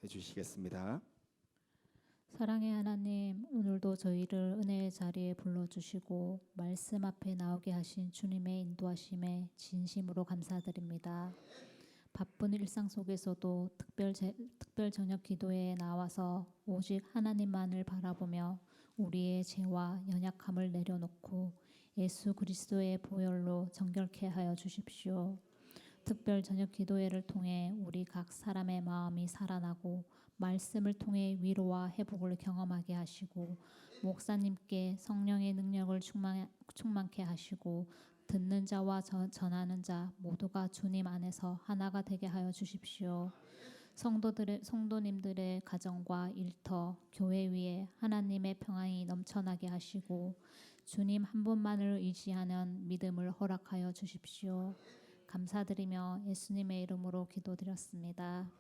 주시겠습니다. 사랑의 하나님, 오늘도 저희를 은혜의 자리에 불러주시고 말씀 앞에 나오게 하신 주님의 인도하심에 진심으로 감사드립니다. 바쁜 일상 속에서도 특별 저녁 기도회에 나와서 오직 하나님만을 바라보며 우리의 죄와 연약함을 내려놓고 예수 그리스도의 보혈로 정결케 하여 주십시오. 특별 저녁 기도회를 통해 우리 각 사람의 마음이 살아나고 말씀을 통해 위로와 회복을 경험하게 하시고 목사님께 성령의 능력을 충만케 하시고 듣는 자와 전하는 자 모두가 주님 안에서 하나가 되게 하여 주십시오. 성도님들의 가정과 일터, 교회 위에 하나님의 평안이 넘쳐나게 하시고 주님 한 분만을 의지하는 믿음을 허락하여 주십시오. 감사드리며 예수님의 이름으로 기도드렸습니다.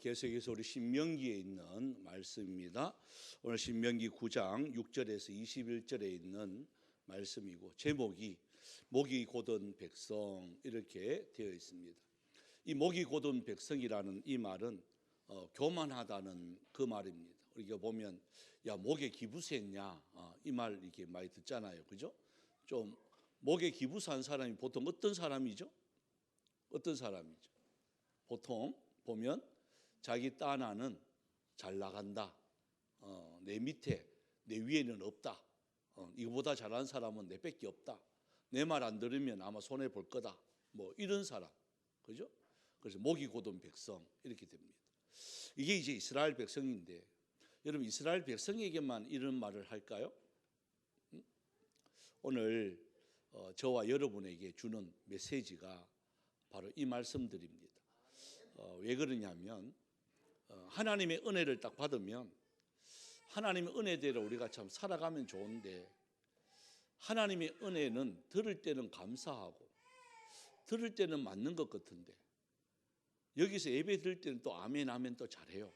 계속해서 우리 신명기에 있는 말씀입니다. 오늘 신명기 9장 6절에서 21절에 있는 말씀이고 제목이 목이 곧은 백성 이렇게 되어 있습니다. 이 목이 곧은 백성이라는 이 말은 교만하다는 그 말입니다. 우리가 보면 야 목에 기부세했냐 이 말 이렇게 많이 듣잖아요, 그죠? 좀 목에 기부한 사람이 보통 어떤 사람이죠? 어떤 사람이죠? 보통 보면 자기 딴 안은 잘 나간다. 내 밑에 내 위에는 없다. 이거보다 잘하는 사람은 내 밖에 없다. 내 말 안 들으면 아마 손해 볼 거다. 뭐 이런 사람, 그죠? 그래서 목이 곧은 백성 이렇게 됩니다. 이게 이제 이스라엘 백성인데, 여러분 이스라엘 백성에게만 이런 말을 할까요? 오늘 저와 여러분에게 주는 메시지가 바로 이 말씀들입니다. 왜 그러냐면 하나님의 은혜를 딱 받으면 하나님의 은혜대로 우리가 참 살아가면 좋은데 하나님의 은혜는 들을 때는 감사하고 들을 때는 맞는 것 같은데 여기서 예배 드릴 때는 또 아멘 아멘 또 잘해요.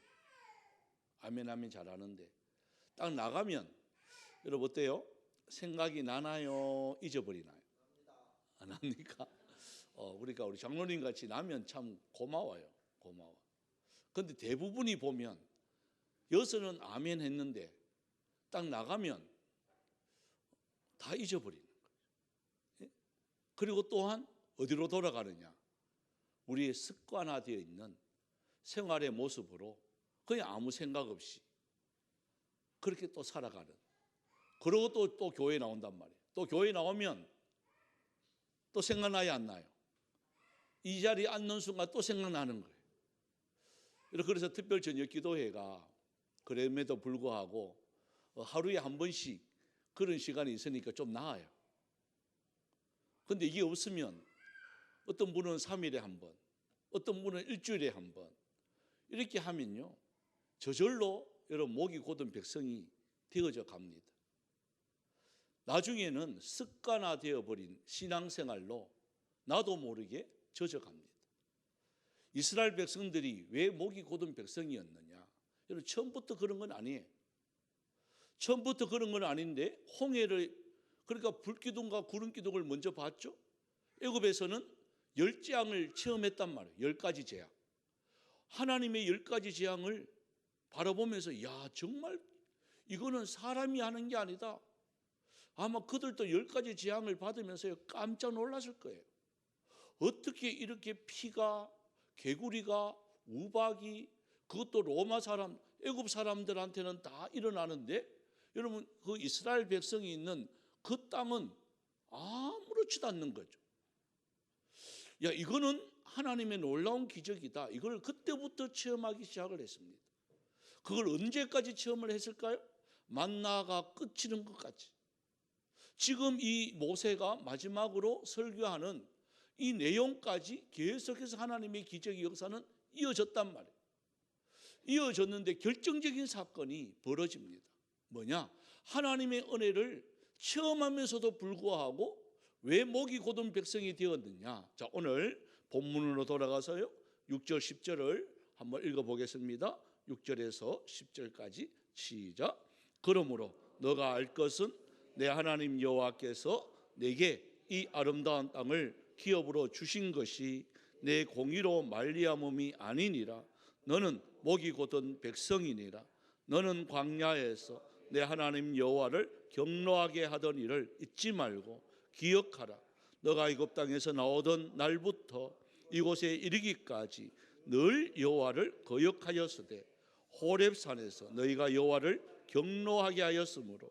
아멘 아멘 잘하는데 딱 나가면 여러분 어때요? 생각이 나나요? 잊어버리나요? 안 합니까? 우리가 우리 장로님 같이 나면 참 고마워요. 고마워. 그런데 대부분이 보면 여기서는 아멘 했는데 딱 나가면 다 잊어버리는 거예요. 그리고 또한 어디로 돌아가느냐? 우리의 습관화되어 있는 생활의 모습으로 그냥 아무 생각 없이 그렇게 또 살아가는. 그러고 또 교회 나온단 말이에요. 또 교회 나오면 또 생각나요, 안 나요? 이 자리에 앉는 순간 또 생각나는 거예요. 그래서 특별 저녁 기도회가 그럼에도 불구하고 하루에 한 번씩 그런 시간이 있으니까 좀 나아요. 그런데 이게 없으면 어떤 분은 3일에 한 번, 어떤 분은 일주일에 한 번 이렇게 하면요 저절로 여러분 목이 곧은 백성이 되어져 갑니다. 나중에는 습관화되어 버린 신앙생활로 나도 모르게 젖어갑니다. 이스라엘 백성들이 왜 목이 곧은 백성이었느냐? 여러분 처음부터 그런 건 아니에요. 처음부터 그런 건 아닌데 홍해를 그러니까 불기둥과 구름기둥을 먼저 봤죠. 애굽에서는 10재앙을 체험했단 말이에요. 10가지 재앙. 하나님의 10가지 재앙을 바라보면서 야 정말 이거는 사람이 하는 게 아니다. 아마 그들도 10가지 재앙을 받으면서 깜짝 놀랐을 거예요. 어떻게 이렇게 피가 개구리가 우박이 그것도 로마 사람 애굽 사람들한테는 다 일어나는데 여러분 그 이스라엘 백성이 있는 그 땅은 아무렇지도 않는 거죠. 야 이거는 하나님의 놀라운 기적이다. 이걸 그때부터 체험하기 시작을 했습니다. 그걸 언제까지 체험을 했을까요? 만나가 끝이는 것까지. 지금 이 모세가 마지막으로 설교하는 이 내용까지 계속해서 하나님의 기적의 역사는 이어졌단 말이에요. 이어졌는데 결정적인 사건이 벌어집니다. 뭐냐? 하나님의 은혜를 체험하면서도 불구하고 왜 목이 곧은 백성이 되었느냐? 자, 오늘 본문으로 돌아가서요. 6절 10절을 한번 읽어보겠습니다. 6절에서 10절까지 시작. 그러므로 너가 알 것은 내 하나님 여호와께서 내게 이 아름다운 땅을 기업으로 주신 것이 내 공의로 말미암음이 아니니라. 너는 목이 곧은 백성이니라. 너는 광야에서 내 하나님 여호와를 경노하게 하던 일을 잊지 말고 기억하라. 너가 애굽 땅에서 나오던 날부터 이곳에 이르기까지 늘 여호와를 거역하였으되 호렙산에서 너희가 여호와를 경노하게 하였으므로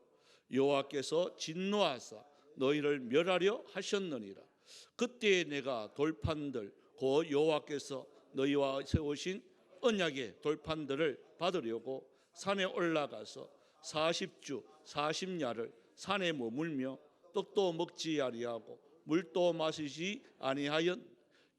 여호와께서 진노하사 너희를 멸하려 하셨느니라. 그때 내가 돌판들 곧 여호와께서 너희와 세우신 언약의 돌판들을 받으려고 산에 올라가서 40주 40야를 산에 머물며 떡도 먹지 아니하고 물도 마시지 아니하였.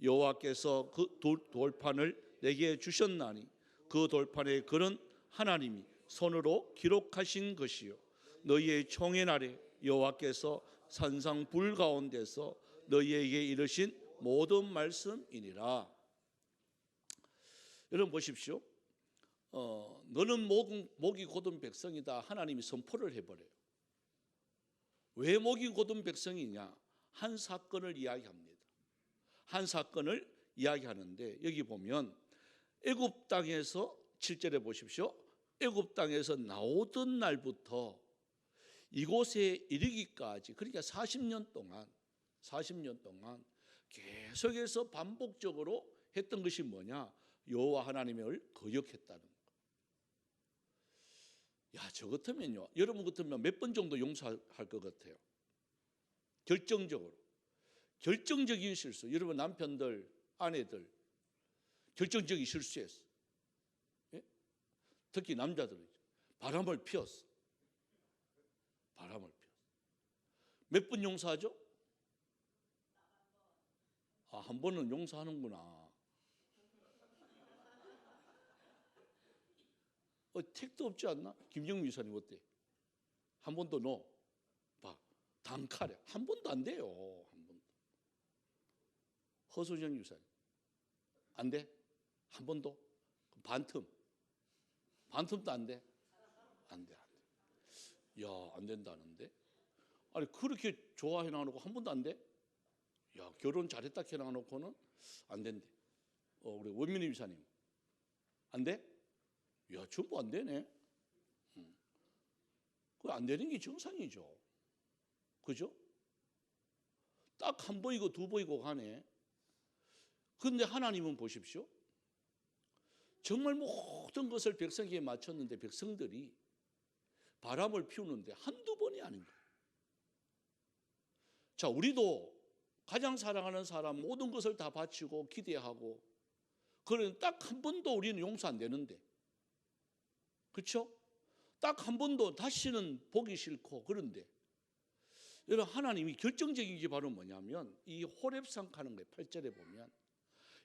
여호와께서 그 돌판을 내게 주셨나니 그 돌판에 글은 하나님이 손으로 기록하신 것이요 너희의 총회 날에 여호와께서 산상 불 가운데서 너희에게 이르신 모든 말씀이니라. 여러분 보십시오. 너는 목이 곧은 백성이다. 하나님이 선포를 해버려요. 왜 목이 곧은 백성이냐? 한 사건을 이야기합니다. 한 사건을 이야기하는데 여기 보면 애굽 땅에서 7절에 보십시오. 애굽 땅에서 나오던 날부터 이곳에 이르기까지, 그러니까 40년 동안 계속해서 반복적으로 했던 것이 뭐냐? 여호와 하나님을 거역했다는 거. 야, 저 같으면요, 여러분 같으면 몇 번 정도 용서할 것 같아요. 결정적인 실수. 여러분 남편들, 아내들 결정적인 실수했어. 예? 특히 남자들은 바람을 피웠어. 몇 번 용서하죠? 한 번은 용서하는구나. 택도 없지 않나? 김정미 유사님 어때? 한 번도 no. 봐, 단칼에 한 번도 안 돼요. 한 번도. 허소정 유사님 안 돼? 한 번도? 반틈도 안 돼? 안 돼. 야, 안 된다는데? 아니 그렇게 좋아해 놔놓고 한 번도 안 돼? 야, 결혼 잘했다 해 놔놓고는 안 된대. 우리 원민희 유사님 안 돼? 야, 전부 안 되네. 그 안 되는 게 정상이죠. 그죠? 딱 한 번이고 두 번이고 가네. 그런데 하나님은 보십시오. 정말 모든 것을 백성에게 맞췄는데 백성들이 바람을 피우는데 한두 번이 아닌 거예요. 자, 우리도 가장 사랑하는 사람 모든 것을 다 바치고 기대하고 그런 딱 한 번도 우리는 용서 안 되는데, 그렇죠? 딱 한 번도 다시는 보기 싫고. 그런데 여러분, 하나님이 결정적인 게 바로 뭐냐면 이 호렙산 가는 거예요. 8절에 보면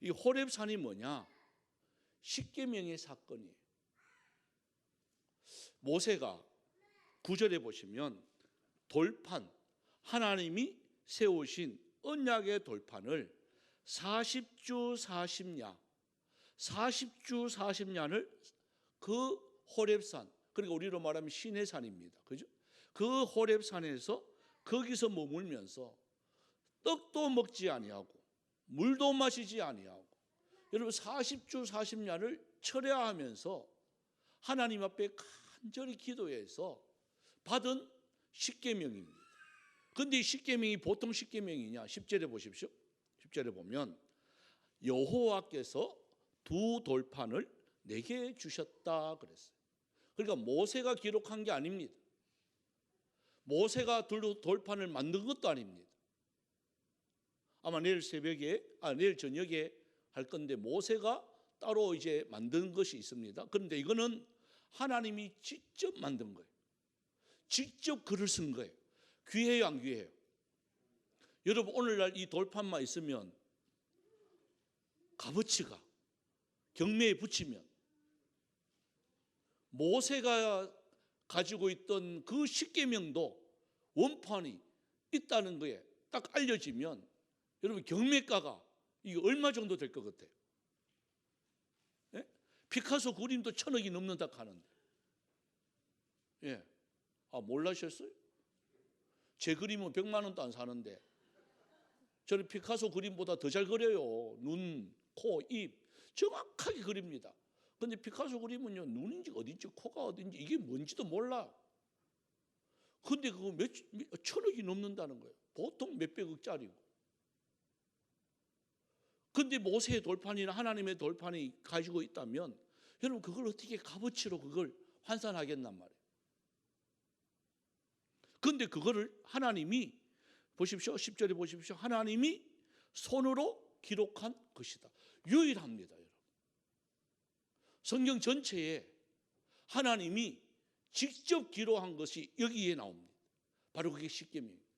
이 호렙산이 뭐냐? 십계명의 사건이에요. 모세가 9절에 보시면 돌판, 하나님이 세우신 언약의 돌판을 40주 40야를 그 호렙산, 그러니까 우리로 말하면 시내산입니다. 그죠? 그 호렙산에서 거기서 머물면서 떡도 먹지 아니하고 물도 마시지 아니하고, 여러분 40주 40야를 철야하면서 하나님 앞에 간절히 기도해서 받은 십계명입니다. 그런데 이 십계명이 보통 십계명이냐? 10절에 보십시오. 10절에 보면 여호와께서 두 돌판을 내게 주셨다 그랬어요. 그러니까 모세가 기록한 게 아닙니다. 모세가 돌판을 만든 것도 아닙니다. 아마 내일 저녁에 할 건데 모세가 따로 이제 만든 것이 있습니다. 그런데 이거는 하나님이 직접 만든 거예요. 직접 글을 쓴 거예요. 귀해요, 안 귀해요? 여러분, 오늘날 이 돌판만 있으면 값어치가 경매에 붙이면 모세가 가지고 있던 그 십계명도 원판이 있다는 거에 딱 알려지면 여러분 경매가가 이게 얼마 정도 될 것 같아요? 예? 피카소 그림도 1,000억이 넘는다 하는데, 예, 몰라셨어요? 제 그림은 100만 원도 안 사는데 저는 피카소 그림보다 더 잘 그려요. 눈, 코, 입 정확하게 그립니다. 근데 피카소 그림은요, 눈인지 어딘지 코가 어딘지 이게 뭔지도 몰라. 근데 그거 1,000억이 넘는다는 거예요. 보통 몇백억짜리고. 근데 모세의 돌판이나 하나님의 돌판이 가지고 있다면 여러분 그걸 어떻게 값어치로 그걸 환산하겠단 말이에요. 근데 그거를 하나님이 보십시오. 10절에 보십시오. 하나님이 손으로 기록한 것이다. 유일합니다, 여러분. 성경 전체에 하나님이 직접 기록한 것이 여기에 나옵니다. 바로 그게 십계명입니다.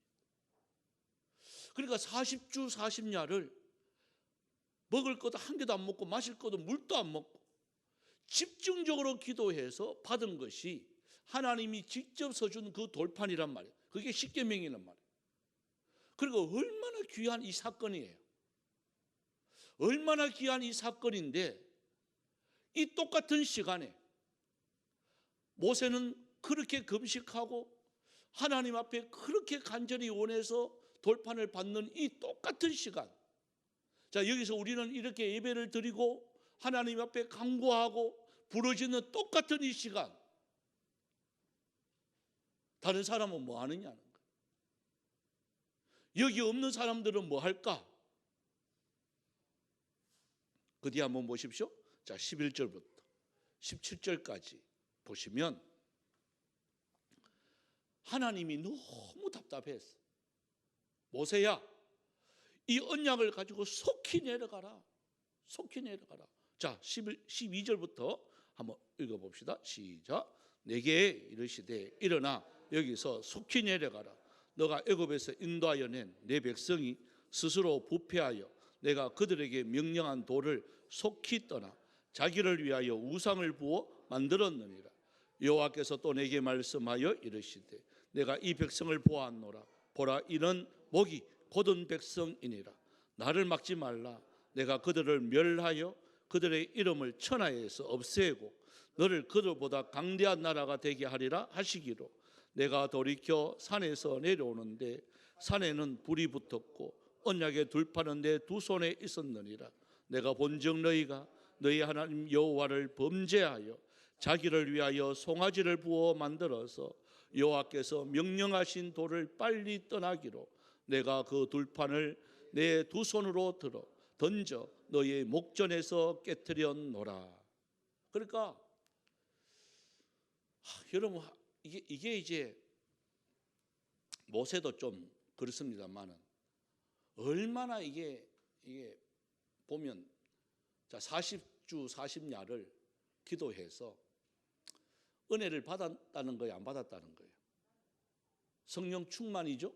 그러니까 40주 40야를 먹을 것도 한 개도 안 먹고 마실 것도 물도 안 먹고 집중적으로 기도해서 받은 것이 하나님이 직접 써준 그 돌판이란 말이에요. 그게 십계명이란 말이에요. 그리고 얼마나 귀한 이 사건이에요. 얼마나 귀한 이 사건인데 이 똑같은 시간에 모세는 그렇게 금식하고 하나님 앞에 그렇게 간절히 원해서 돌판을 받는 이 똑같은 시간, 자 여기서 우리는 이렇게 예배를 드리고 하나님 앞에 간구하고 부르짖는 똑같은 이 시간, 다른 사람은 뭐 하느냐는 거예요. 여기 없는 사람들은 뭐 할까? 그 뒤에 한번 보십시오. 자 11절부터 17절까지 보시면 하나님이 너무 답답했어. 모세야, 이 언약을 가지고 속히 내려가라. 속히 내려가라. 자 12절부터 한번 읽어봅시다. 시작. 내게 이르시되 일어나 여기서 속히 내려가라. 너가 애굽에서 인도하여 낸 내 백성이 스스로 부패하여 내가 그들에게 명령한 돌을 속히 떠나 자기를 위하여 우상을 부어 만들었느니라. 여호와께서 또 내게 말씀하여 이르시되 내가 이 백성을 보았노라. 보라, 이는 목이 곧은 백성이니라. 나를 막지 말라. 내가 그들을 멸하여 그들의 이름을 천하에서 없애고 너를 그들보다 강대한 나라가 되게 하리라 하시기로 내가 돌이켜 산에서 내려오는데 산에는 불이 붙었고 언약의 둘판은 내 두 손에 있었느니라. 내가 본즉 너희가 너희 하나님 여호와를 범죄하여 자기를 위하여 송아지를 부어 만들어서 여호와께서 명령하신 돌을 빨리 떠나기로 내가 그 둘판을 내 두 손으로 들어 던져 너희의 목전에서 깨뜨렸노라. 그러니까 여러분 이게 이제 모세도 좀 그렇습니다만은 얼마나 이게 보면 자 40주 40야를 기도해서 은혜를 받았다는 거예요, 안 받았다는 거예요? 성령 충만이죠.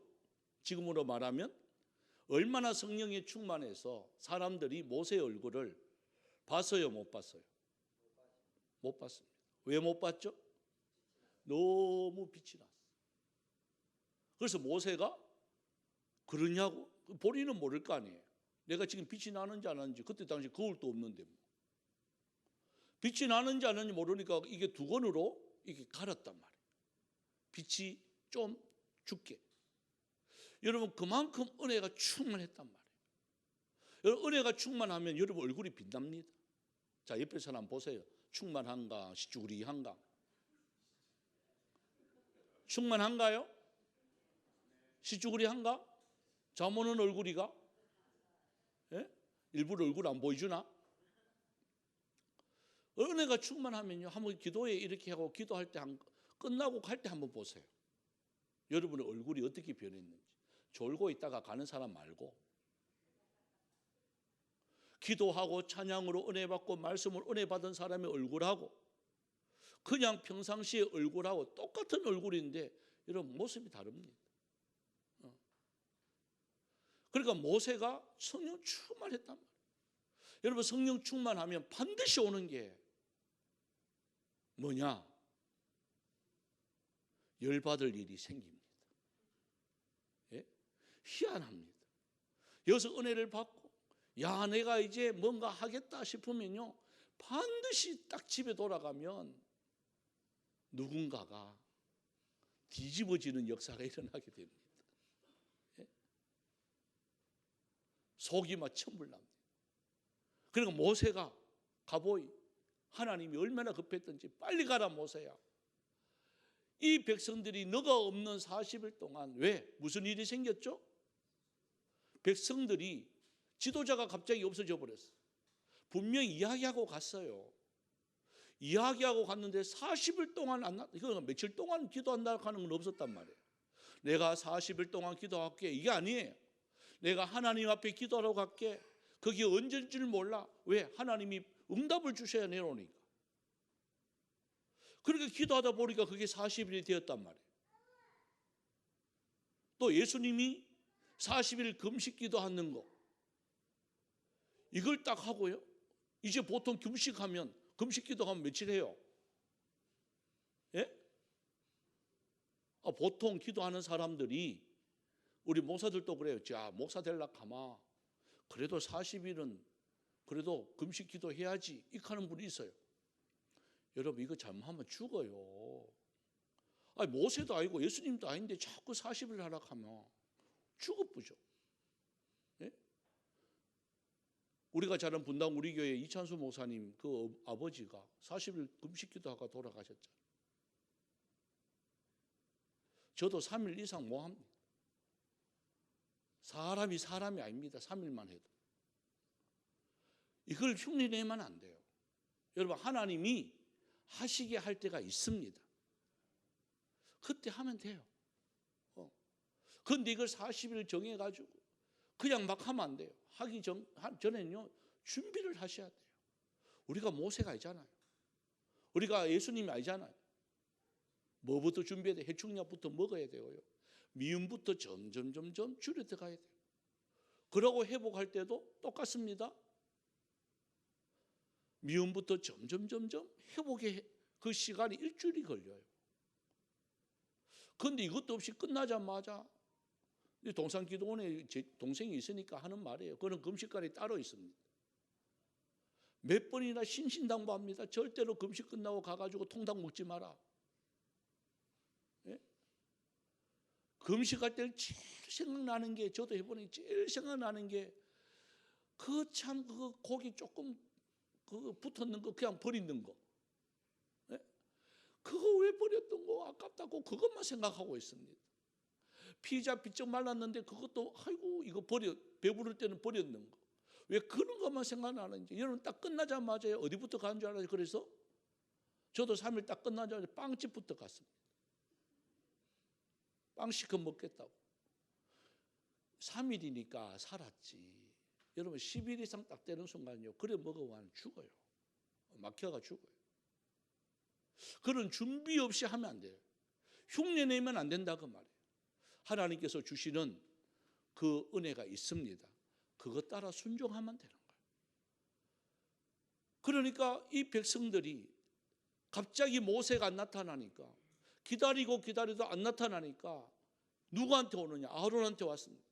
지금으로 말하면 얼마나 성령에 충만해서 사람들이 모세의 얼굴을 봤어요, 못 봤어요? 못 봤습니다. 왜 못 봤죠? 너무 빛이 났어. 그래서 모세가 그러냐고? 본인은 모를 거 아니에요. 내가 지금 빛이 나는지 안 나는지. 그때 당시 거울도 없는데 뭐. 빛이 나는지 안 나는지 모르니까 이게 두건으로 이게 갈았단 말이에요. 빛이 좀 죽게. 여러분 그만큼 은혜가 충만했단 말이에요. 여러분 은혜가 충만하면 여러분 얼굴이 빛납니다. 자 옆에 사람 보세요. 충만한가 시쭈구리한가? 충만한가요? 시쭈구리한가? 잠오는 얼굴이가? 예? 일부러 얼굴 안 보여주나? 은혜가 충만하면요 한번 기도에 이렇게 하고 기도할 때 끝나고 갈 때 한번 보세요. 여러분의 얼굴이 어떻게 변했는지. 졸고 있다가 가는 사람 말고 기도하고 찬양으로 은혜 받고 말씀을 은혜 받은 사람의 얼굴하고 그냥 평상시의 얼굴하고 똑같은 얼굴인데 여러분 모습이 다릅니다. 그러니까 모세가 성령 충만했단 말이에요. 여러분 성령 충만하면 반드시 오는 게 뭐냐? 열받을 일이 생깁니다. 예? 희한합니다. 여기서 은혜를 받고 야 내가 이제 뭔가 하겠다 싶으면요 반드시 딱 집에 돌아가면 누군가가 뒤집어지는 역사가 일어나게 됩니다. 예? 속이 막 천불납니다. 그러니까 모세가 가보이 하나님이 얼마나 급했던지 빨리 가라 모세야. 이 백성들이 너가 없는 40일 동안 왜? 무슨 일이 생겼죠? 백성들이 지도자가 갑자기 없어져 버렸어요. 분명히 이야기하고 갔어요. 이야기하고 갔는데 40일 동안 이거 며칠 동안 기도한다 하는 건 없었단 말이에요. 내가 40일 동안 기도할게 이게 아니에요. 내가 하나님 앞에 기도하러 갈게. 그게 언제인 줄 몰라. 왜? 하나님이 응답을 주셔야 내려오니까. 그렇게 기도하다 보니까 그게 40일이 되었단 말이에요. 또 예수님이 40일 금식 기도하는 거 이걸 딱 하고요. 이제 보통 금식 기도하면 며칠 해요? 예? 보통 기도하는 사람들이 우리 목사들도 그래요. 자, 목사 될라 가마. 그래도 40일은 그래도 금식 기도 해야지. 이렇게 하는 분이 있어요. 여러분 이거 잘못하면 죽어요. 아니, 모세도 아니고 예수님도 아닌데 자꾸 40일 하라 하면 죽어쁘죠. 예? 우리가 잘 아는 분당 우리 교회 이찬수 목사님 그 아버지가 40일 금식 기도하고 돌아가셨잖아요. 저도 3일 이상 뭐 합니까? 사람이 아닙니다. 3일만 해도. 이걸 흉내내면 안 돼요. 여러분 하나님이 하시게 할 때가 있습니다. 그때 하면 돼요. 그런데 이걸 40일 정해가지고 그냥 막 하면 안 돼요. 하기 전에는요 준비를 하셔야 돼요. 우리가 모세가 아니잖아요. 우리가 예수님이 아니잖아요. 뭐부터 준비해야 돼요? 해충약부터 먹어야 되고요. 미움부터 점점 줄여 들어가야 돼요. 그러고 회복할 때도 똑같습니다. 미움부터 점점 회복의 그 시간이 일주일이 걸려요. 그런데 이것도 없이 끝나자마자 동산기도원에 제 동생이 있으니까 하는 말이에요. 그런 금식관이 따로 있습니다. 몇 번이나 신신당부합니다. 절대로 금식 끝나고 가가지고 통닭 먹지 마라. 예? 금식할 때는 제일 생각나는 게 저도 해보니 제일 생각나는 게 그 고기 조금 붙었는 거 그냥 버리는 거. 예? 그거 왜 버렸던 거 아깝다고 그것만 생각하고 있습니다. 피자 비쩍 말랐는데 그것도 아이고 이거 배부를 때는 버렸는 거. 왜 그런 것만 생각나는지. 여러분 딱 끝나자마자 어디부터 가는 줄 알아요? 그래서 저도 3일 딱 끝나자마자 빵집부터 갔습니다. 빵 시켜 먹겠다고. 3일이니까 살았지. 여러분 10일 이상 딱 되는 순간요. 그래 먹어보면 죽어요. 막혀가 죽어요. 그런 준비 없이 하면 안 돼요. 흉내내면 안 된다 그 말이에요. 하나님께서 주시는 그 은혜가 있습니다. 그것 따라 순종하면 되는 거예요. 그러니까 이 백성들이 갑자기 모세가 안 나타나니까 기다리도 안 나타나니까 누구한테 오느냐? 아론한테 왔습니다.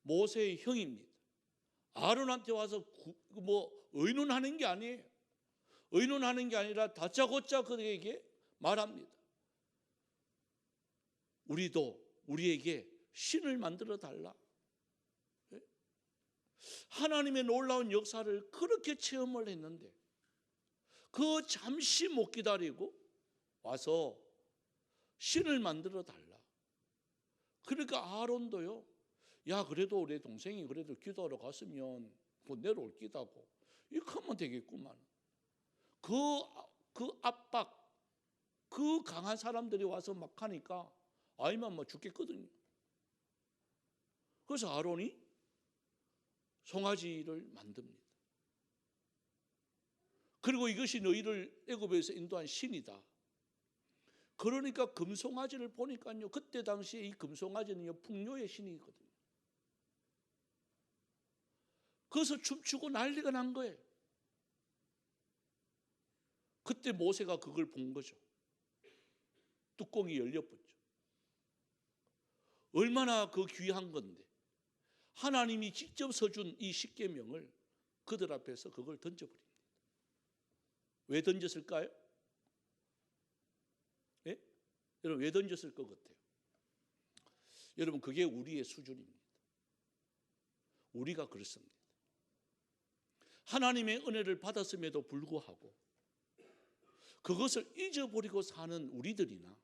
모세의 형입니다. 아론한테 와서 의논하는 게 아니에요. 의논하는 게 아니라 다짜고짜 그에게 말합니다. 우리에게 신을 만들어 달라. 하나님의 놀라운 역사를 그렇게 체험을 했는데 그 잠시 못 기다리고 와서 신을 만들어 달라. 그러니까 아론도요. 야 그래도 우리 동생이 그래도 기도하러 갔으면 곧 내려올 기다고 이렇게 하면 되겠구만. 그 압박 그 강한 사람들이 와서 막 하니까 아이만 막 죽겠거든요. 그래서 아론이 송아지를 만듭니다. 그리고 이것이 너희를 애굽에서 인도한 신이다. 그러니까 금송아지를 보니까요. 그때 당시에 이 금송아지는요. 풍요의 신이거든요. 그래서 춤추고 난리가 난 거예요. 그때 모세가 그걸 본 거죠. 뚜껑이 열려붙죠. 얼마나 그 귀한 건데 하나님이 직접 써준 이 십계명을 그들 앞에서 그걸 던져버립니다. 왜 던졌을까요? 예? 여러분 왜 던졌을 것 같아요? 여러분 그게 우리의 수준입니다. 우리가 그렇습니다. 하나님의 은혜를 받았음에도 불구하고 그것을 잊어버리고 사는 우리들이나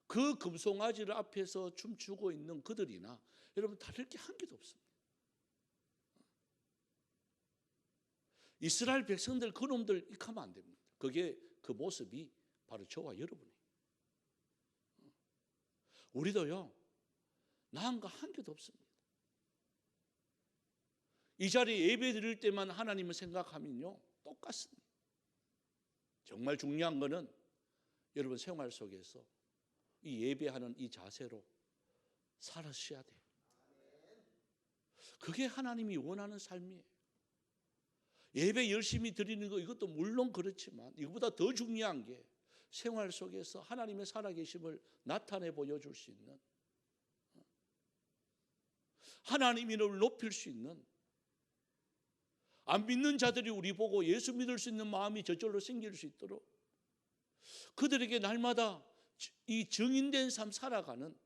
그 금송아지를 앞에서 춤추고 있는 그들이나 여러분 다를 게 한 개도 없습니다. 이스라엘 백성들 그놈들 익하면 안 됩니다. 그게 그 모습이 바로 저와 여러분이에요. 우리도요 나은 거 한 개도 없습니다. 이 자리에 예배 드릴 때만 하나님을 생각하면요 똑같습니다. 정말 중요한 거는 여러분 생활 속에서 이 예배하는 이 자세로 살아셔야 돼요. 그게 하나님이 원하는 삶이에요. 예배 열심히 드리는 거 이것도 물론 그렇지만 이것보다 더 중요한 게 생활 속에서 하나님의 살아계심을 나타내 보여줄 수 있는, 하나님의 이름을 높일 수 있는, 안 믿는 자들이 우리 보고 예수 믿을 수 있는 마음이 저절로 생길 수 있도록 그들에게 날마다 이 증인된 삶 살아가는,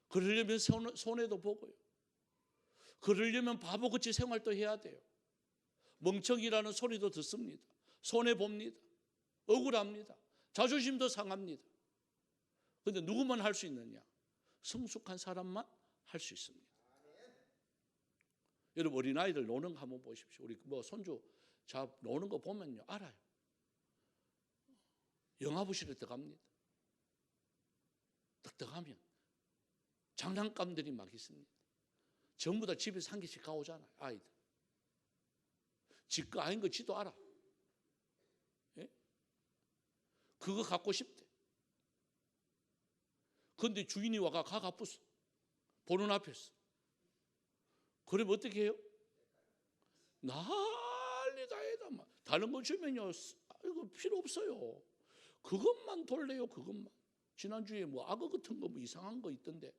그러려면 손해도 보고요, 그러려면 바보같이 생활도 해야 돼요. 멍청이라는 소리도 듣습니다. 손해봅니다. 억울합니다. 자존심도 상합니다. 그런데 누구만 할 수 있느냐? 성숙한 사람만 할 수 있습니다. 여러분 어린아이들 노는 거 한번 보십시오. 우리 손주 노는 거 보면요 알아요. 영화부실에 들어갑니다. 딱 들어가면 장난감들이 막 있습니다. 전부 다 집에서 한 개씩 가오잖아요. 아이들 지 거 아닌 거 지도 알아. 예? 그거 갖고 싶대. 그런데 주인이 와가 갚았어. 보는 앞에서. 그러면 어떻게 해요? 난리다 해다. 다른 거 주면요 이거 필요 없어요. 그것만 돌래요. 그것만. 지난주에 뭐 악어 같은 거 뭐 이상한 거 있던데,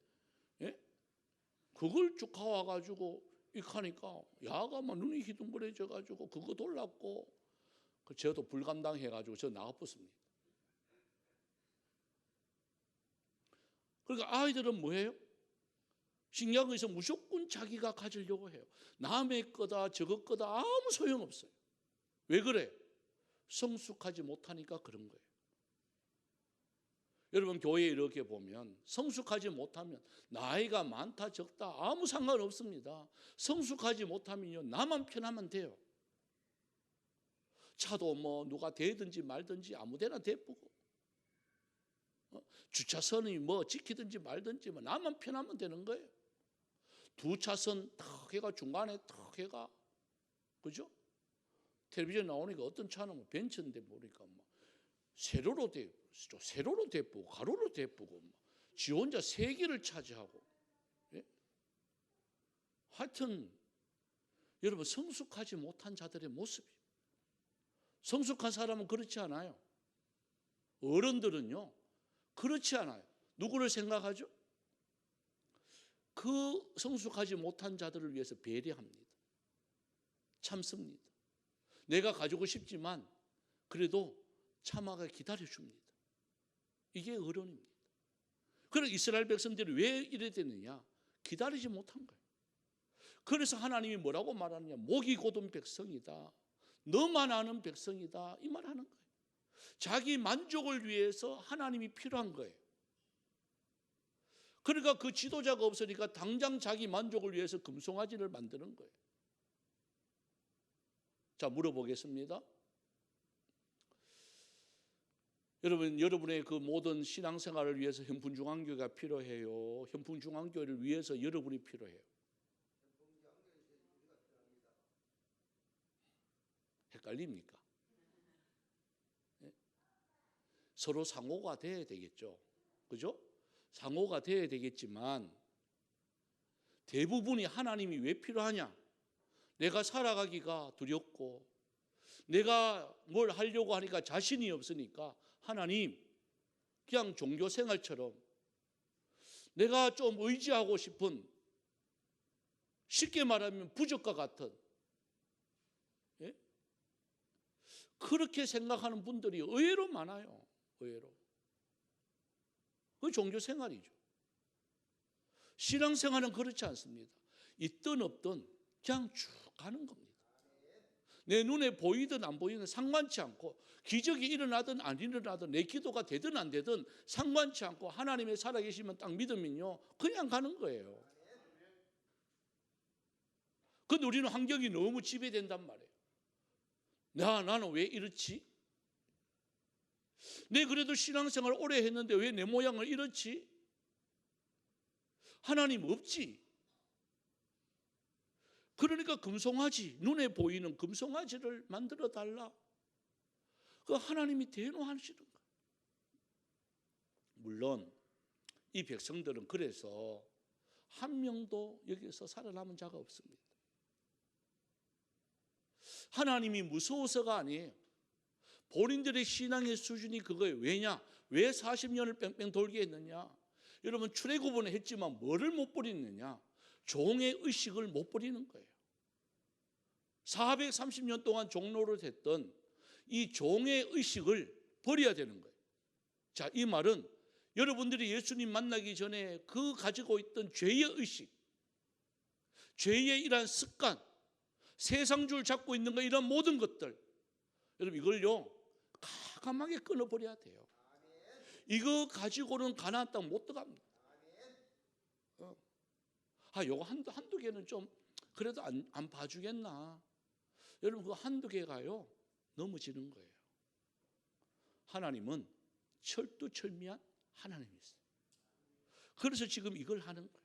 예? 그걸 쭉 가와가지고 익하니까 야가 막 눈이 희둥그레져가지고 그거 돌랐고, 저도 불감당해가지고 저 나가봤습니다. 그러니까 아이들은 뭐예요? 식량에서 무조건 자기가 가지려고 해요. 남의 거다 저것 거다 아무 소용없어요. 왜 그래? 성숙하지 못하니까 그런 거예요. 여러분 교회에 이렇게 보면 성숙하지 못하면 나이가 많다 적다 아무 상관없습니다. 성숙하지 못하면요 나만 편하면 돼요. 차도 뭐 누가 대든지 말든지 아무데나 대쁘고, 주차선이 뭐 지키든지 말든지 뭐 나만 편하면 되는 거예요. 두 차선 탁 해가 중간에 탁 해가, 그죠? 텔레비전 나오니까 어떤 차는 뭐 벤츠인데 보니까 뭐 세로로 대쁘고 가로로 대쁘고 지 혼자 세 개를 차지하고, 예? 하여튼 여러분 성숙하지 못한 자들의 모습이에요. 성숙한 사람은 그렇지 않아요. 어른들은요 그렇지 않아요. 누구를 생각하죠? 그 성숙하지 못한 자들을 위해서 배려합니다. 참습니다. 내가 가지고 싶지만 그래도 참아가 기다려줍니다. 이게 어른입니다. 그래서 이스라엘 백성들이 왜 이래 되느냐? 기다리지 못한 거예요. 그래서 하나님이 뭐라고 말하느냐? 목이 곧은 백성이다, 너만 아는 백성이다, 이 말 하는 거예요. 자기 만족을 위해서 하나님이 필요한 거예요. 그러니까 그 지도자가 없으니까 당장 자기 만족을 위해서 금송아지를 만드는 거예요. 자, 물어보겠습니다. 여러분의 그 모든 신앙생활을 위해서 현풍중앙교회가 필요해요? 현풍중앙교회를 위해서 여러분이 필요해요? 헷갈립니까? 네? 서로 상호가 돼야 되겠죠. 그죠? 상호가 돼야 되겠지만 대부분이 하나님이 왜 필요하냐? 내가 살아가기가 두렵고 내가 뭘 하려고 하니까 자신이 없으니까 하나님, 그냥 종교 생활처럼 내가 좀 의지하고 싶은, 쉽게 말하면 부적과 같은, 예? 그렇게 생각하는 분들이 의외로 많아요. 의외로. 그 종교 생활이죠. 신앙생활은 그렇지 않습니다. 있든 없든 그냥 쭉 가는 겁니다. 내 눈에 보이든 안 보이든 상관치 않고, 기적이 일어나든 안 일어나든, 내 기도가 되든 안 되든 상관치 않고, 하나님의 살아계시면 딱 믿으면요 그냥 가는 거예요. 근데 우리는 환경이 너무 지배된단 말이에요. 나는 왜 이렇지? 내 그래도 신앙생활 오래 했는데 왜 내 모양을 이렇지? 하나님 없지? 그러니까 금송아지, 눈에 보이는 금송아지를 만들어 달라. 그 하나님이 대노하시는 거예요. 물론 이 백성들은 그래서 한 명도 여기서 살아남은 자가 없습니다. 하나님이 무서워서가 아니에요. 본인들의 신앙의 수준이 그거예요. 왜냐? 왜 40년을 뺑뺑 돌게 했느냐? 여러분, 출애굽은 했지만 뭐를 못 버리느냐? 종의 의식을 못 버리는 거예요. 430년 동안 종로를 했던 이 종의 의식을 버려야 되는 거예요. 자, 이 말은 여러분들이 예수님 만나기 전에 그 가지고 있던 죄의 의식, 죄의 이러한 습관, 세상줄 잡고 있는 거, 이런 모든 것들, 여러분 이걸요 과감하게 끊어버려야 돼요. 이거 가지고는 가나안 땅 못 들어갑니다. 요거 한두 개는 좀 그래도 안 봐주겠나. 여러분, 그 한두 개가요 넘어지는 거예요. 하나님은 철두철미한 하나님이세요. 그래서 지금 이걸 하는 거예요.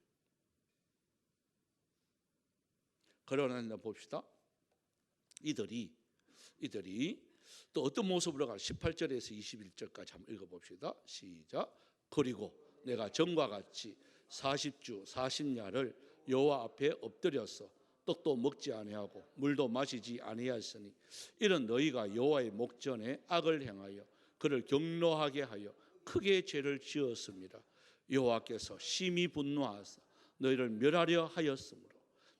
그러나 봅시다. 이들이 또 어떤 모습으로 가? 18절에서 21절까지 한번 읽어봅시다. 시작. 그리고 내가 전과 같이 40주 40야를 여호와 앞에 엎드려서 떡도 먹지 아니하고 물도 마시지 아니하였으니 이런 너희가 여호와의 목전에 악을 행하여 그를 경노하게 하여 크게 죄를 지었습니다. 여호와께서 심히 분노하사 너희를 멸하려 하였으므로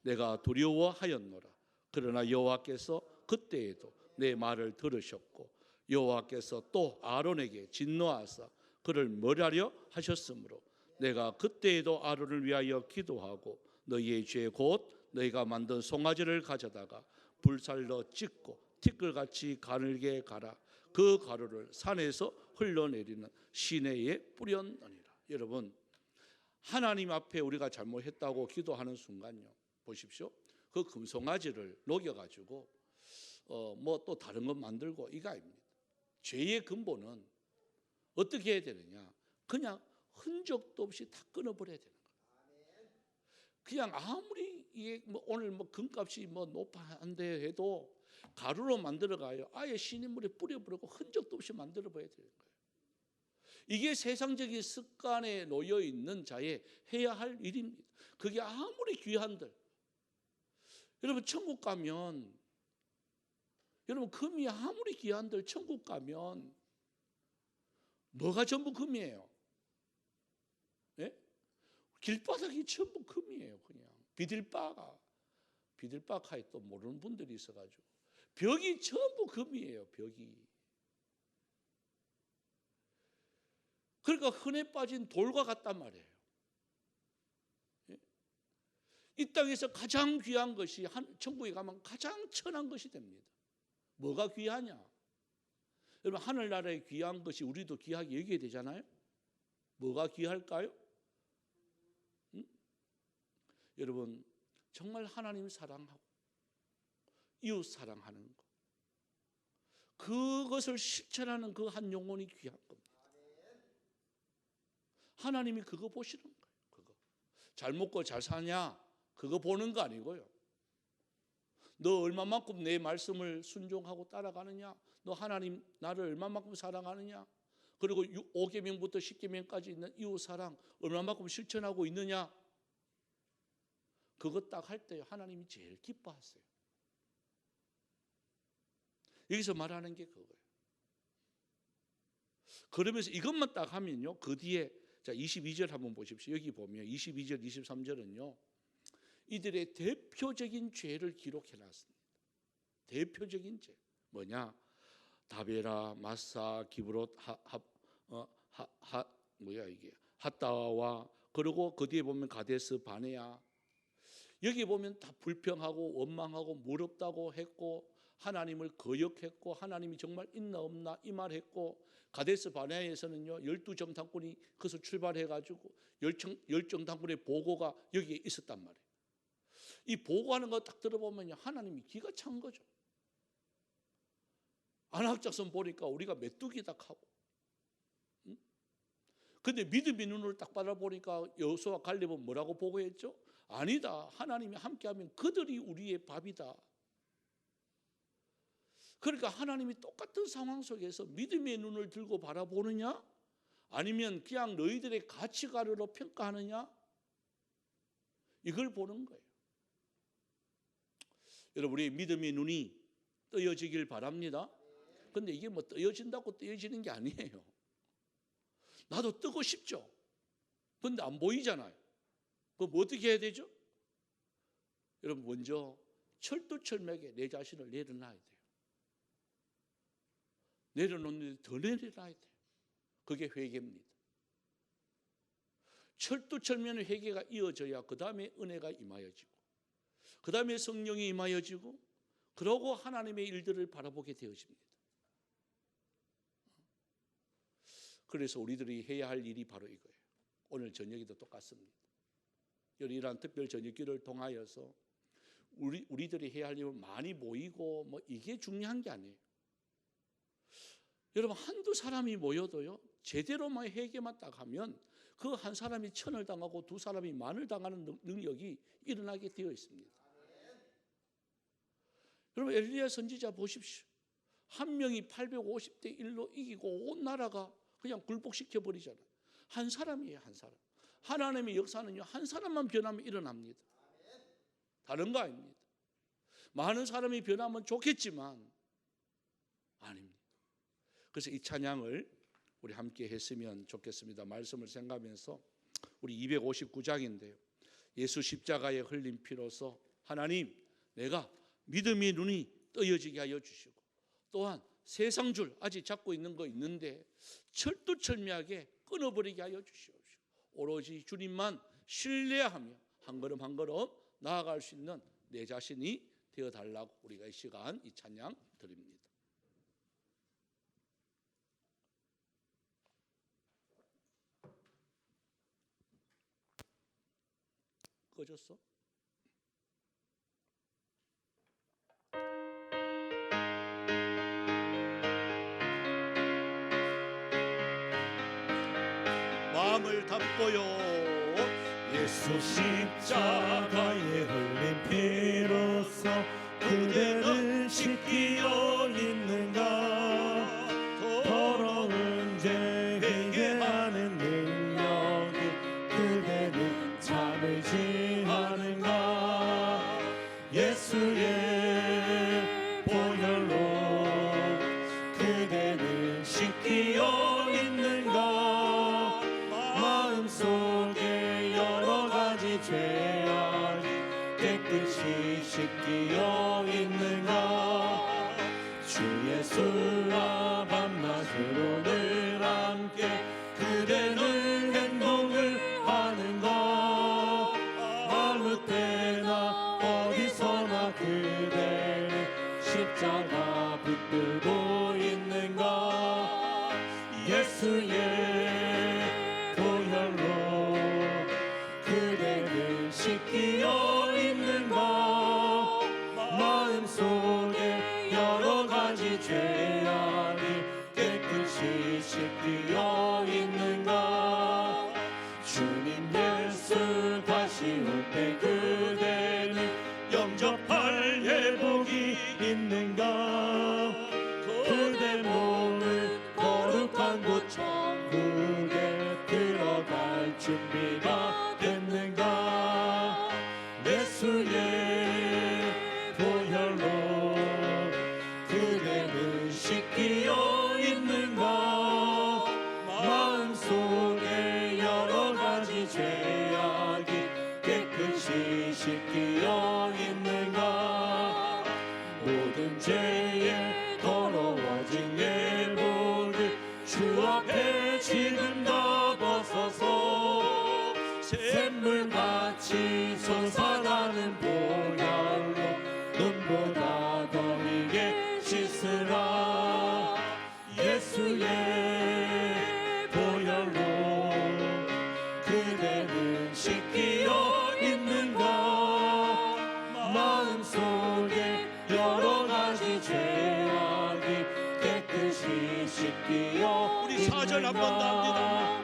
내가 두려워하였노라. 그러나 여호와께서 그때에도 내 말을 들으셨고 여호와께서 또 아론에게 진노하사 그를 멸하려 하셨으므로 내가 그때에도 아론을 위하여 기도하고 너희의 죄 곧 너희가 만든 송아지를 가져다가 불살로 찢고 티끌같이 가늘게 갈아 그 가루를 산에서 흘러내리는 시내에 뿌렸느니라. 여러분, 하나님 앞에 우리가 잘못했다고 기도하는 순간요, 보십시오, 그 금송아지를 녹여가지고 뭐 또 다른 것 만들고 이거 아닙니다. 죄의 근본은 어떻게 해야 되느냐? 그냥 흔적도 없이 다 끊어버려야 되는 거예요. 그냥 아무리 이게 오늘 금값이 높아한데 해도 가루로 만들어가요. 아예 시냇물에 뿌려버리고 흔적도 없이 만들어버려야 되는 거예요. 이게 세상적인 습관에 놓여 있는 자의 해야 할 일입니다. 그게 아무리 귀한들, 여러분 천국 가면, 여러분 금이 아무리 귀한들 천국 가면 뭐가 전부 금이에요? 예? 길바닥이 전부 금이에요. 그냥 비들바카에 또 모르는 분들이 있어가지고 벽이 전부 금이에요. 벽이. 그러니까 흔해 빠진 돌과 같단 말이에요. 예? 이 땅에서 가장 귀한 것이 천국에 가면 가장 천한 것이 됩니다. 뭐가 귀하냐? 여러분, 하늘나라의 귀한 것이 우리도 귀하게 여기게 되잖아요. 뭐가 귀할까요? 여러분, 정말 하나님 사랑하고 이웃 사랑하는 것, 그것을 실천하는 그 한 영혼이 귀한 겁니다. 하나님이 그거 보시는 거예요. 그거 잘 먹고 잘 사냐, 그거 보는 거 아니고요. 너 얼마만큼 내 말씀을 순종하고 따라가느냐, 너 하나님 나를 얼마만큼 사랑하느냐, 그리고 5계명부터 10계명까지 있는 이웃 사랑 얼마만큼 실천하고 있느냐, 그것 딱 할 때 하나님이 제일 기뻐하세요. 여기서 말하는 게 그거예요. 그러면서 이것만 딱 하면요, 그 뒤에 자 22절 한번 보십시오. 여기 보면 22절 23절은요 이들의 대표적인 죄를 기록해 놨습니다. 대표적인 죄 뭐냐? 다베라, 마사, 기브롯, 뭐야 이게 핫다와, 그리고 그 뒤에 보면 가데스 바네아, 여기 보면 다 불평하고 원망하고 무럽다고 했고 하나님을 거역했고 하나님이 정말 있나 없나 이 말했고, 가데스 바네아에서는요 12정탐꾼이 그것을 출발해가지고 열정탐꾼의 보고가 여기에 있었단 말이에요. 이 보고하는 거 딱 들어보면요 하나님이 기가 찬 거죠. 안악작성 보니까 우리가 메뚜기다 하고, 근데 믿음의 눈으로 딱 바라보니까 여호수아와 갈렙은 뭐라고 보고했죠? 아니다, 하나님이 함께하면 그들이 우리의 밥이다. 그러니까 하나님이 똑같은 상황 속에서 믿음의 눈을 들고 바라보느냐, 아니면 그냥 너희들의 가치관으로 평가하느냐, 이걸 보는 거예요. 여러분, 우리 믿음의 눈이 뜨여지길 바랍니다. 근데 이게 뭐 뜨여진다고 뜨여지는 게 아니에요. 나도 뜨고 싶죠. 근데 안 보이잖아요. 그럼 어떻게 해야 되죠? 여러분, 먼저 철두철미하게 내 자신을 내려놔야 돼요. 내려놓는데 더 내려놔야 돼요. 그게 회개입니다. 철두철미한 회개가 이어져야 그 다음에 은혜가 임하여지고, 그 다음에 성령이 임하여지고, 그러고 하나님의 일들을 바라보게 되어집니다. 그래서 우리들이 해야 할 일이 바로 이거예요. 오늘 저녁에도 똑같습니다. 이러한 특별 저녁기를 통하여서 우리들이 해야 할 일은 많이 모이고 뭐 이게 중요한 게 아니에요. 여러분, 한두 사람이 모여도요 제대로만 회개만 딱 하면 그 한 사람이 1000을 당하고 두 사람이 10,000을 당하는 능력이 일어나게 되어 있습니다. 여러분, 엘리야 선지자 보십시오. 한 명이 850대 1로 이기고 온 나라가 그냥 굴복시켜 버리잖아요. 한 사람이에요, 한 사람. 하나님의 역사는요 한 사람만 변하면 일어납니다. 다른 거 아닙니다. 많은 사람이 변하면 좋겠지만 아닙니다. 그래서 이 찬양을 우리 함께 했으면 좋겠습니다. 말씀을 생각하면서 우리 259장인데요. 예수 십자가에 흘린 피로서 하나님, 내가 믿음의 눈이 뜨여지게 하여 주시고, 또한 세상 줄 아직 잡고 있는 거 있는데 철두철미하게 끊어버리게 하여 주시옵시고, 오로지 주님만 신뢰하며 한 걸음 한 걸음 나아갈 수 있는 내 자신이 되어달라고 우리가 이 시간 이 찬양 드립니다. 꺼졌어? 마음을 담고요. 예수 십자가에 흘린 피로써 그대를 씻기어 있는가? 더러운 죄 회개하는 능력이 그대를 참을지 하는가? 예수의 보혈로 그대를 씻기어 있는가? 마음속에 여러 가지 죄악이 깨끗이 씻기어 있는가? 주 예수와 밤낮으로 늘 함께 그대는 행동을 하는가? 아무 때나 어디서나 그대는 십자가 붙들고 있는가? 예수의 보혈로 그대를 씻기어 있는가? 마음속에 여러 가지 죄악이 깨끗이 씻기어 있는가? 주님 예수 다시 올 때 그대는 영접할 회복이 있는가? 그대 몸을 거룩한 곳 천국에 들어갈 준비가 됐는가? 예수의 보혈로 그대는 씻기어 있는가? 앞에 지금 다 벗어서 샘물같이 솟아나는 보혈로 눈보다 더 이게 씻으라. 예수의 보혈로 그대는 씻기어 있는가. 마음속에 여러 가지 죄악이 깨끗이 씻기어 우리 4절 한 번 더 합니다.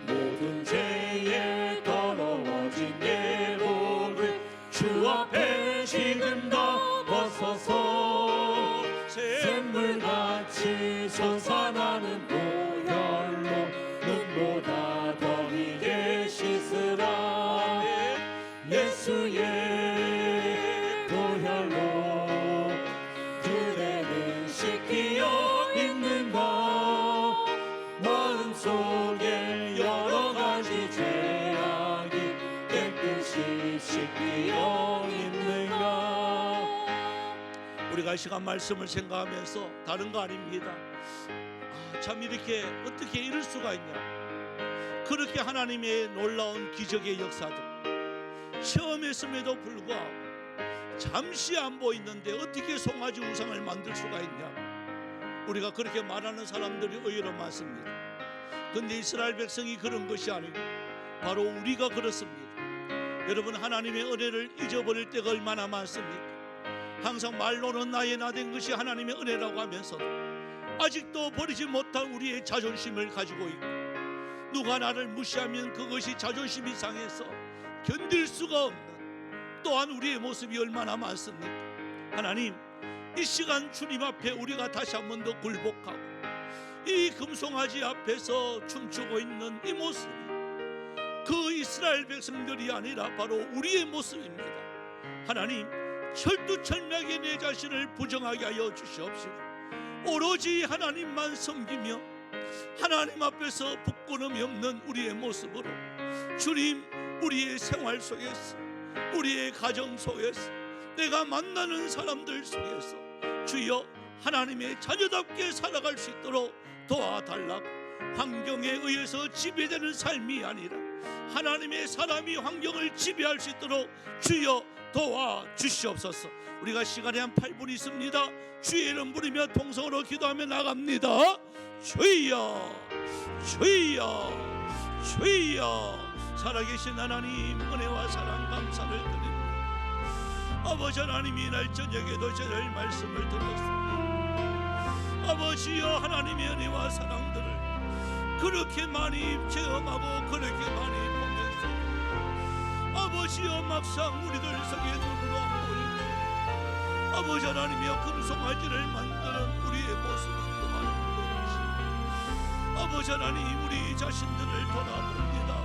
모든 죄에 더러워진 예복을 주 앞에 지금 다 벗어서 샘물같이 솟아나는 보혈로 눈보다 더 이게 씻으라. 예수의 보혈로 그대는 씻기어 있는가. 마음속에 여러 가지 죄악이 깨끗이 씻기어 있는가. 우리가 이 시간 말씀을 생각하면서 다른 거 아닙니다. 참 이렇게 어떻게 이럴 수가 있냐. 그렇게 하나님의 놀라운 기적의 역사들 체험했음에도 불구하고 잠시 안 보이는데 어떻게 송아지 우상을 만들 수가 있냐. 우리가 그렇게 말하는 사람들이 의외로 많습니다. 근데 이스라엘 백성이 그런 것이 아니고 바로 우리가 그렇습니다. 여러분, 하나님의 은혜를 잊어버릴 때가 얼마나 많습니까? 항상 말로는 나의 나된 것이 하나님의 은혜라고 하면서도 아직도 버리지 못한 우리의 자존심을 가지고 있고, 누가 나를 무시하면 그것이 자존심이 상해서 견딜 수가 없는 또한 우리의 모습이 얼마나 많습니까? 하나님, 이 시간 주님 앞에 우리가 다시 한 번 더 굴복하고 이 금송아지 앞에서 춤추고 있는 이 모습이 그 이스라엘 백성들이 아니라 바로 우리의 모습입니다. 하나님, 철두철미하게 내 자신을 부정하게 하여 주시옵시고 오로지 하나님만 섬기며 하나님 앞에서 부끄러움이 없는 우리의 모습으로 주님, 우리의 생활 속에서, 우리의 가정 속에서, 내가 만나는 사람들 속에서 주여 하나님의 자녀답게 살아갈 수 있도록 도와달라고, 환경에 의해서 지배되는 삶이 아니라 하나님의 사람이 환경을 지배할 수 있도록 주여 도와주시옵소서. 우리가 시간이 한 8분 있습니다. 주의 이름 부르며 통성으로 기도하며 나갑니다. 주여, 주여, 주여. 살아계신 하나님, 은혜와 사랑 감사를 드립니다. 아버지 하나님이 날 저녁에도 저를 말씀을 들었습니다. 아버지여, 하나님의 은혜와 사랑들을 그렇게 많이 체험하고 그렇게 많이 보면서 아버지여, 막상 우리들 속에 눈으로 보이고 아버지 하나님이여, 금송아지를 만드는 우리의 모습은 또한 보이지. 아버지 하나님, 우리 자신들을 돌아봅니다.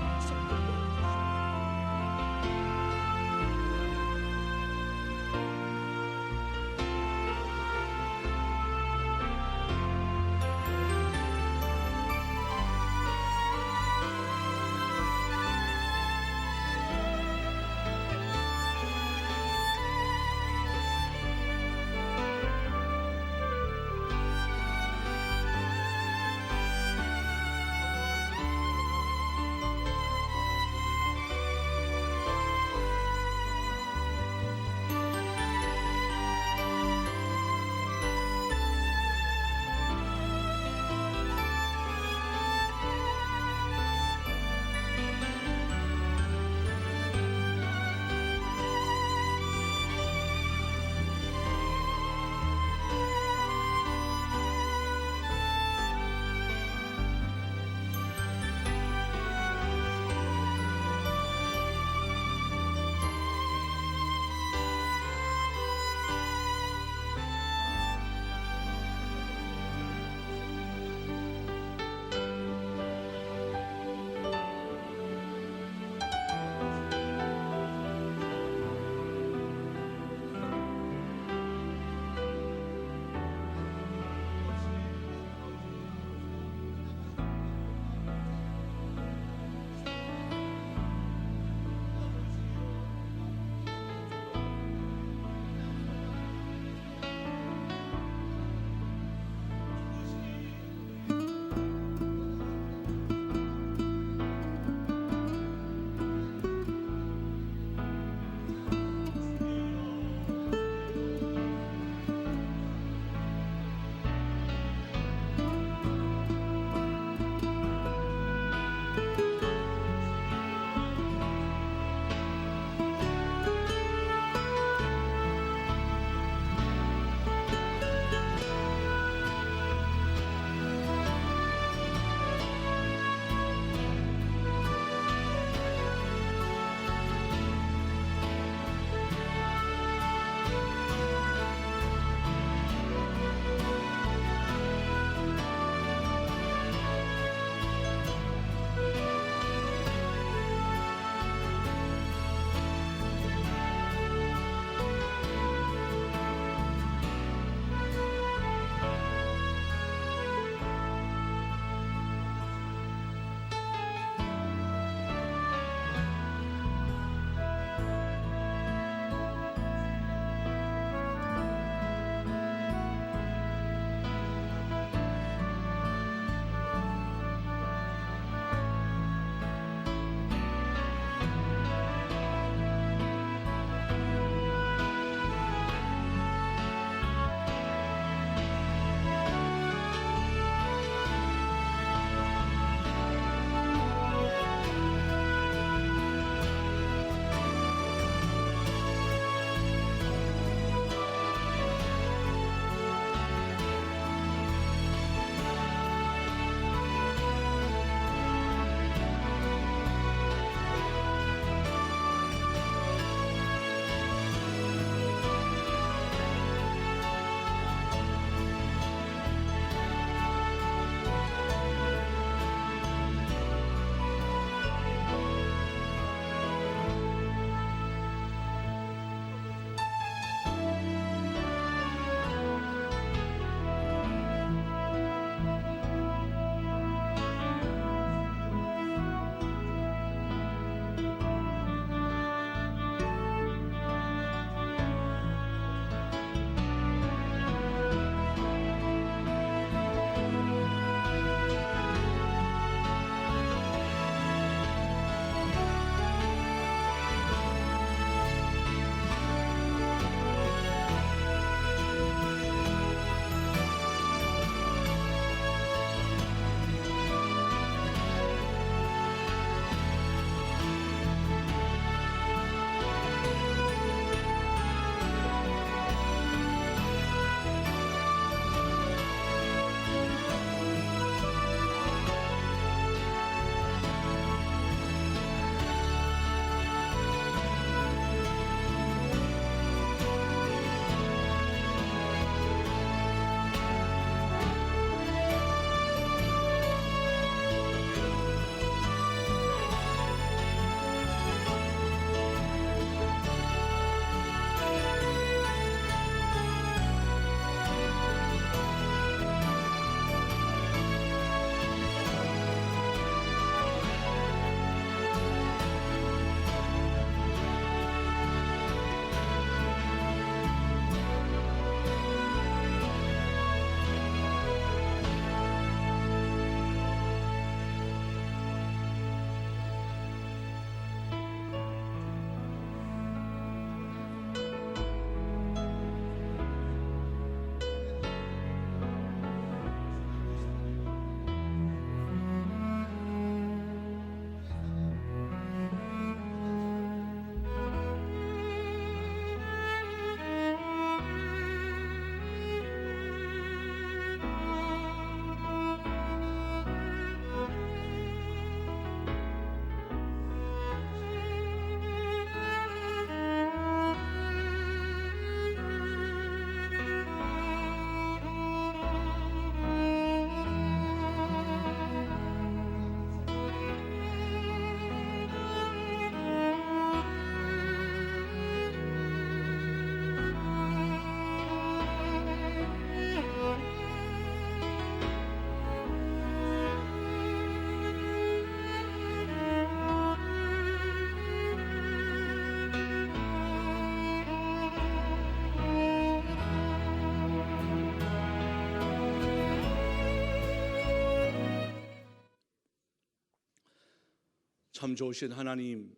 참 좋으신 하나님,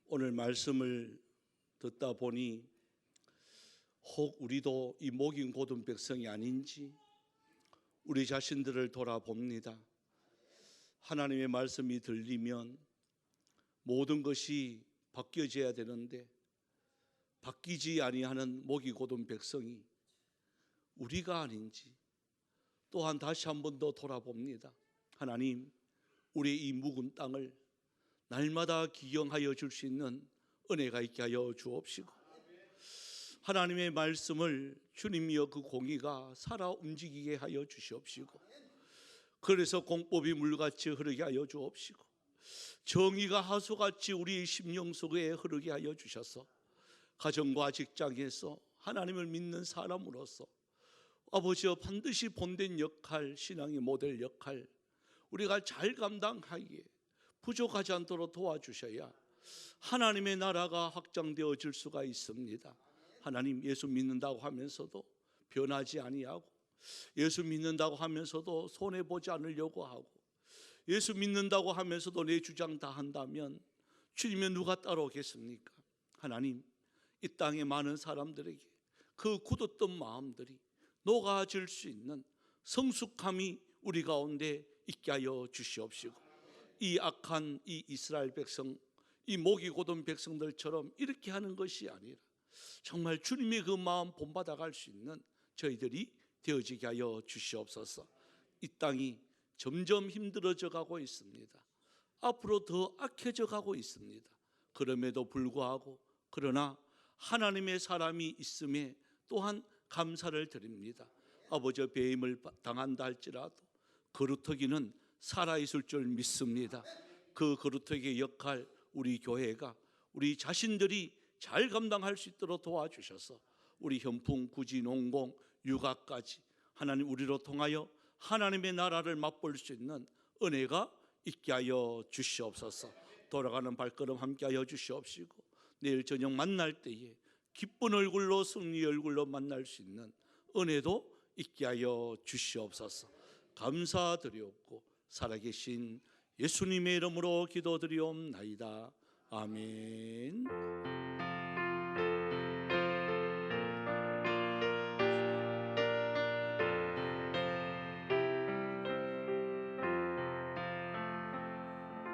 오늘 말씀을 듣다 보니 혹 우리도 이 목인 고든 백성이 아닌지 우리 자신들을 돌아봅니다. 하나님의 말씀이 들리면 모든 것이 바뀌어져야 되는데 바뀌지 아니하는 목이 고든 백성이 우리가 아닌지 또한 다시 한 번 더 돌아봅니다. 하나님, 우리 이 묵은 땅을 날마다 기경하여 줄 수 있는 은혜가 있게 하여 주옵시고, 하나님의 말씀을 주님이여 그 공의가 살아 움직이게 하여 주시옵시고, 그래서 공법이 물같이 흐르게 하여 주옵시고, 정의가 하수같이 우리 심령 속에 흐르게 하여 주셔서 가정과 직장에서 하나님을 믿는 사람으로서 아버지여 반드시 본된 역할, 신앙의 모델 역할 우리가 잘 감당하기에 부족하지 않도록 도와주셔야 하나님의 나라가 확장되어질 수가 있습니다. 하나님, 예수 믿는다고 하면서도 변하지 아니하고, 예수 믿는다고 하면서도 손해보지 않으려고 하고, 예수 믿는다고 하면서도 내 주장 다 한다면 주님은 누가 따라오겠습니까? 하나님, 이 땅의 많은 사람들에게 그 굳었던 마음들이 녹아질 수 있는 성숙함이 우리 가운데 있게 하여 주시옵시고, 이 악한 이 이스라엘 백성, 이 목이 곧은 백성들처럼 이렇게 하는 것이 아니라 정말 주님의 그 마음 본받아갈 수 있는 저희들이 되어지게 하여 주시옵소서. 이 땅이 점점 힘들어져 가고 있습니다. 앞으로 더 악해져 가고 있습니다. 그럼에도 불구하고 그러나 하나님의 사람이 있음에 또한 감사를 드립니다. 아버지, 배임을 당한다 할지라도 거루터기는 살아있을 줄 믿습니다. 그 거루터기의 역할 우리 교회가, 우리 자신들이 잘 감당할 수 있도록 도와주셔서 우리 현풍, 구지, 농공, 육아까지 하나님 우리로 통하여 하나님의 나라를 맛볼 수 있는 은혜가 있게 하여 주시옵소서. 돌아가는 발걸음 함께 하여 주시옵시고, 내일 저녁 만날 때에 기쁜 얼굴로, 승리 얼굴로 만날 수 있는 은혜도 있게 하여 주시옵소서. 감사드리옵고 살아계신 예수님의 이름으로 기도드리옵나이다. 아멘.